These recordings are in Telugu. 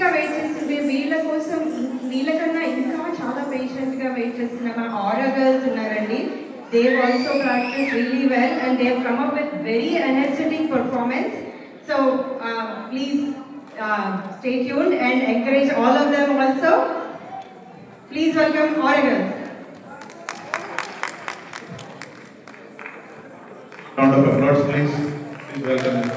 పేషెంట్గా వెయిట్ చేస్తుంటే వీళ్ళ కోసం వీళ్ళకన్నా ఇంకా చాలా పేషెంట్గా వెయిట్ చేస్తున్న మన ఆరా గర్ల్స్ ఉన్నారండి. They also practice really well and they come up with very energetic performance. So please stay tuned and encourage all of them also. Please welcome Aura Girls. Round of applause, please. Please welcome them.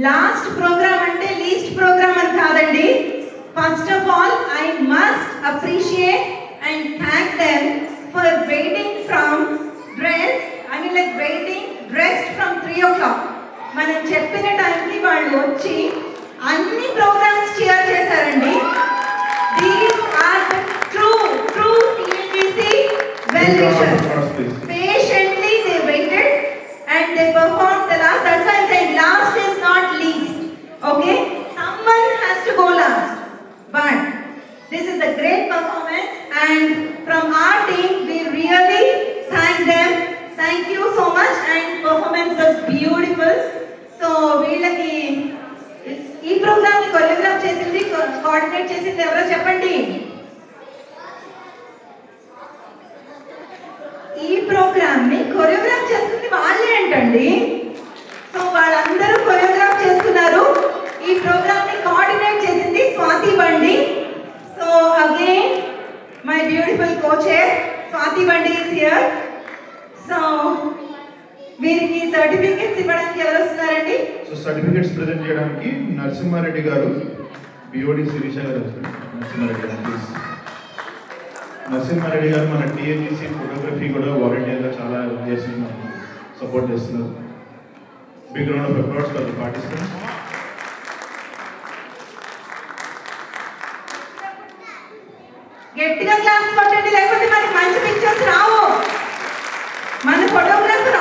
Last program అంటే లీస్ట్ ప్రోగ్రామ్ అని కాదండి. First of all I must appreciate and thank them for waiting from dressed from 3 o'clock. మనం చెప్పిన టైంకి వాళ్ళు వచ్చి అన్ని ప్రోగ్రామ్స్ క్లియర్ చేశారండి. These are the true TNGC well wishers. Patiently they waited and they performed the last. That's why I'm saying last is not చేసింది ఎవరో చెప్పండి. ఈ ప్రోగ్రామ్ ని కొరియోగ్రాఫ్ చేస్తుంది వాళ్ళే అంటండి. సో వాళ్ళందరూ కొరియోగ్రాఫ్ చేస్తున్నారు. ఈ ప్రోగ్రామ్ ని కోఆర్డినేట్ చేసింది స్వాతి బండి. So again my beautiful coacher Swathi బండి ఇస్ హియర్. సో వీరికి సర్టిఫికెట్స్ ఇవ్వడానికి ఎవరు వస్తున్నారండి? సో సర్టిఫికెట్స్ ప్రజెంట్ చేయడానికి నరసింహారెడ్డి గారు, బిఓడి శిరీష గారు వస్తారు. నరసింహారెడ్డి గారు ప్లీజ్. నరసింహారెడ్డి గారు మన టీఎన్జీసీ ఫోటోగ్రఫీ కూడా వాలంటీర్గా చాలా చేస్తున్నారు, సపోర్ట్ చేస్తున్నారు. Big round of applause for the participants. గట్టిగా క్లాప్స్ కొట్టండి, లేకపోతే మనకి మంచి పిక్చర్స్ రావు. మన ఫోటోగ్రాఫర్